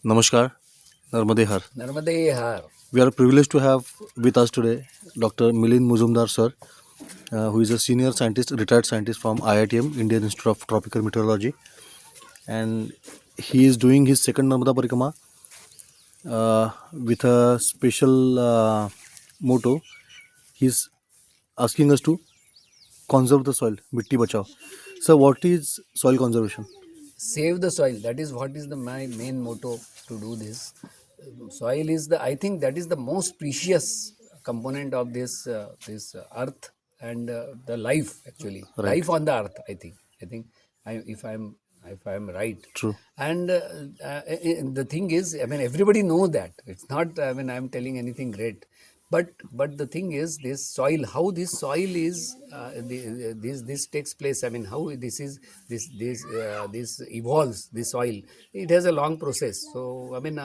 Namaskar, Narmade Har. Narmada Har. We are privileged to have with us today Dr. Milind Mujumdar sir, who is a senior scientist, retired scientist from IITM, Indian Institute of Tropical Meteorology, and he is doing his second Narmada Parikrama with a special motto. He's asking us to conserve the soil, mitti bachao. So, what is soil conservation? Save the soil. That is what is my main motto to do this. Soil is I think that is the most precious component of this earth and the life actually. Right. Life on the earth. I think if I'm right. True. And the thing is, I mean, everybody know that. It's not, I mean, I'm telling anything great. But the thing is, this soil, how this soil is, this takes place. I mean, how this evolves. This soil, it has a long process. So I mean,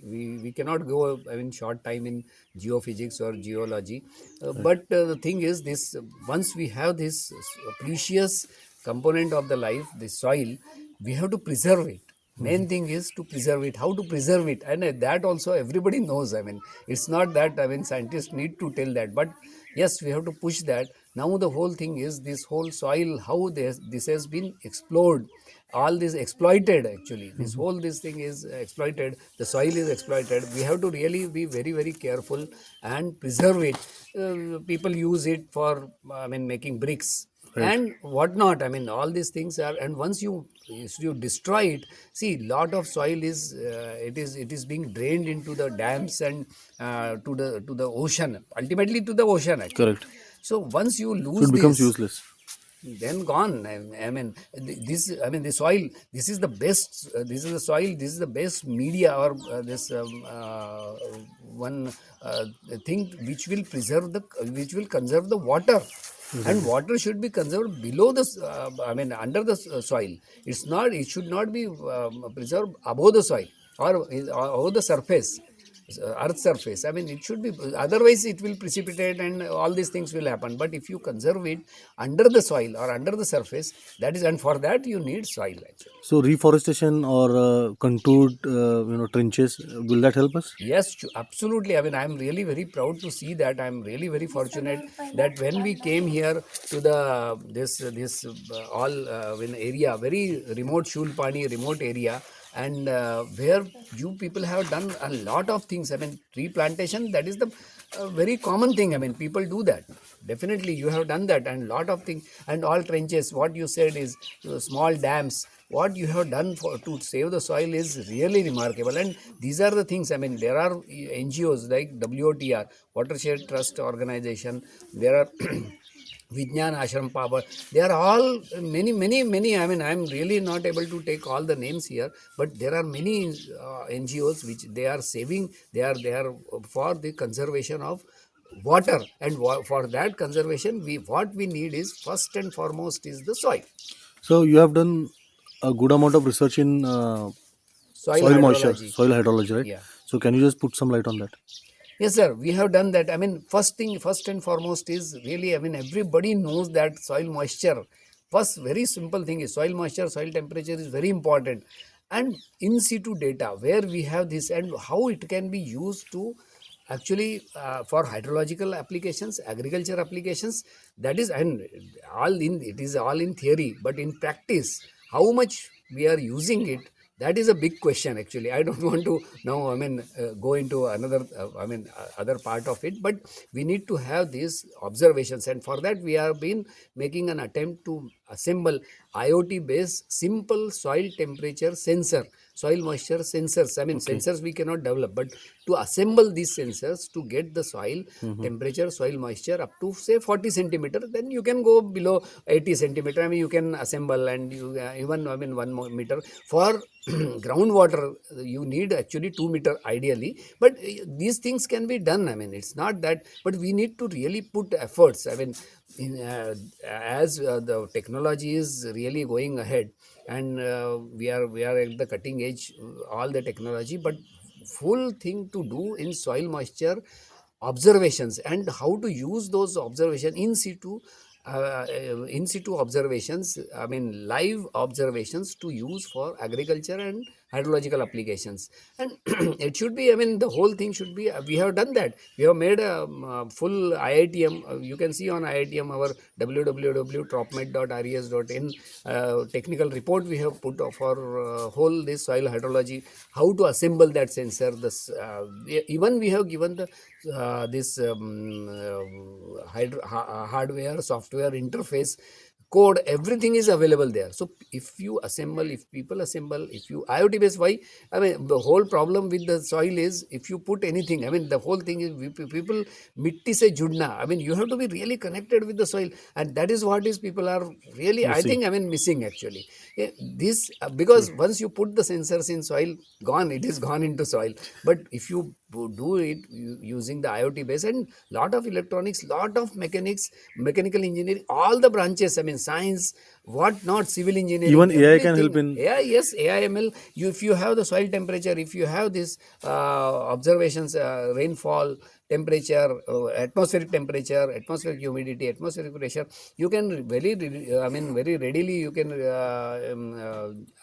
we cannot go, I mean, short time in geophysics or geology. But the thing is, this once we have this precious component of the life, the soil, we have to preserve it. Main thing is to preserve it. How to preserve it, and that also everybody knows. I mean, it's not that, I mean, scientists need to tell that, but yes, we have to push that. Now the whole thing is this whole soil, how this has been explored, all this exploited actually. This thing is exploited. The soil is exploited. We have to really be very very careful and preserve it. People use it for, I mean, making bricks Right. and whatnot. I mean, all these things are, and once you destroy it, see, lot of soil is it is being drained into the dams and to the ocean, ultimately to the ocean actually. Correct. So once you So lose it becomes this, useless. then gone. I mean, the soil, this is the best, this is the soil, this is the best media, or this one thing which will which will conserve the water. And water should be conserved below the I mean, under the soil. It should not be preserved above the soil, or above the surface, earth surface. I mean, it should be, otherwise it will precipitate and all these things will happen. But if you conserve it under the soil or under the surface, that is, and for that you need soil actually. So reforestation or contoured, trenches, will that help us? Yes, absolutely. I mean, I'm really very proud to see that. I'm really very fortunate that when we came here to the this all in area, very remote Shulpani, remote area, and where you people have done a lot of things. I mean, tree plantation, that is the very common thing. I mean, people do that. Definitely, you have done that, and lot of things, and all trenches. What you said is small dams. What you have done for to save the soil is really remarkable. And these are the things. I mean, there are NGOs like WOTR, Watershed Trust Organization. There are Vijnan Ashram Power. They are all many. I mean, I'm really not able to take all the names here, but there are many NGOs which they are saving. They are for the conservation of water, and for that conservation, what we need is, first and foremost, is the soil. So you have done a good amount of research in Soil soil moisture, hydrology. soil hydrology, right? Yeah. So can you just put some light on that? Yes, sir. We have done that. I mean, first and foremost is really, I mean, everybody knows that soil moisture. First, very simple thing is soil moisture, soil temperature is very important. And in situ data, where we have this and how it can be used to actually for hydrological applications, agriculture applications, that is, and it is all in theory, but in practice, how much we are using it, that is a big question actually. I don't want to now, I mean, go into another, other part of it, but we need to have these observations, and for that we have been making an attempt to assemble IoT based simple soil temperature sensor, soil moisture sensors. I mean, Okay. sensors we cannot develop, but to assemble these sensors to get the soil temperature, soil moisture up to say 40 centimeter, then you can go below 80 centimeter. I mean, you can assemble, and you even, I mean, 1 meter for groundwater. You need actually 2 meter ideally, but these things can be done. I mean, it's not that, but we need to really put efforts. I mean, as the technology is really going ahead, and we are at the cutting edge, all the technology, but full thing to do in soil moisture observations and how to use those observation in situ in situ observations, I mean live observations to use for agriculture and hydrological applications. And it should be, I mean, the whole thing should be, we have done that. We have made a full IITM, you can see on IITM our www.tropmed.res.in technical report we have put for whole this soil hydrology, how to assemble that sensor. This even we have given the this hardware software interface code, everything is available there. So if you assemble, if people assemble, if you IoT based, why, I mean, the whole problem with the soil is if you put anything, I mean, the whole thing is people mitti se judna, I mean, you have to be really connected with the soil, and that is what is people are really, I Missing. think, I mean, missing actually. This because once you put the sensors in soil, gone, it is gone into soil. But if you do it using the IoT base and lot of electronics, lot of mechanics, mechanical engineering, all the branches, I mean, science, what not, civil engineering, Even AI can help everything. in. Yeah, yes, AIML. You, if you have the soil temperature, if you have this observations, rainfall, temperature, atmospheric temperature, atmospheric humidity, atmospheric pressure, you can very, I mean, very readily you can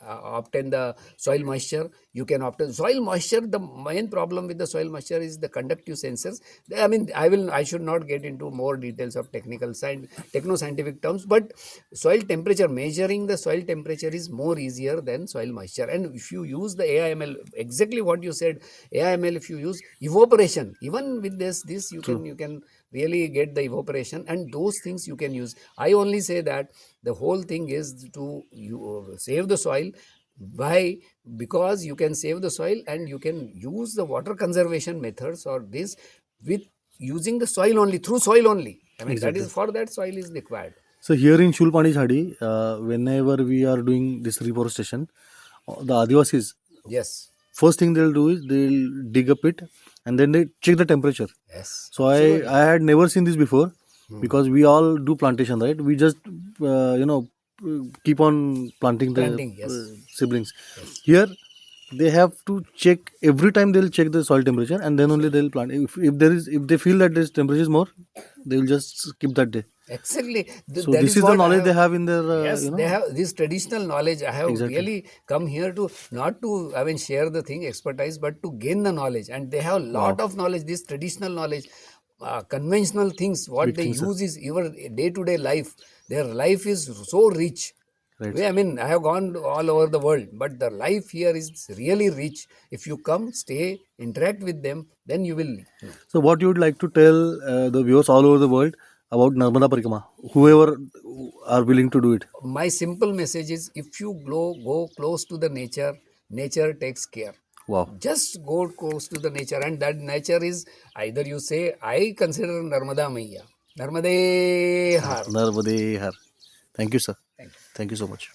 obtain the soil moisture. You can obtain soil moisture. The main problem with the soil moisture is the conductive sensors. I mean, I should not get into more details of technical science, techno scientific terms, but soil temperature, measuring the soil temperature is more easier than soil moisture. And if you use the AIML, exactly what you said, AIML, if you use evaporation, even with this True. you can really get the evaporation, and those things you can use. I only say that the whole thing is to save the soil. Why? Because you can save the soil and you can use the water conservation methods or this with using the soil only, through soil only. I mean, that Exactly. is, for that soil is required. So here in Shulpani Chhadi, whenever we are doing this reforestation, the Adivasis, Yes, first thing they'll do is they'll dig a pit and then they check the temperature. yes, So I absolutely. had never seen this before, Hmm. because we all do plantation, right? We just keep on planting the Planting, yes, siblings. yes. Here they have to check every time. They'll check the soil temperature and then only they'll plant. If they feel that this temperature is more, they will just skip that day. Exactly. So That this is is the what I knowledge they have. have in their Yes, they have this traditional knowledge. I have exactly. really come here to not to, I mean, share the thing, expertise, but to gain the knowledge. And they have a lot Wow, of knowledge, this traditional knowledge, conventional things, what big they thing, sir. use is your day to day life. Their life is so rich. Right. I mean, I have gone all over the world, but the life here is really rich. If you come, stay, interact with them, then you will know. So what you would like to tell the viewers all over the world about Narmada Parikrama, whoever are willing to do it? My simple message is, if you go close to the nature, nature takes care. Wow. Just go close to the nature, and that nature is, either you say, I consider Narmada Maiya, Narmade Har. Narvade Har. Thank you, sir. Thank you. Thank you so much.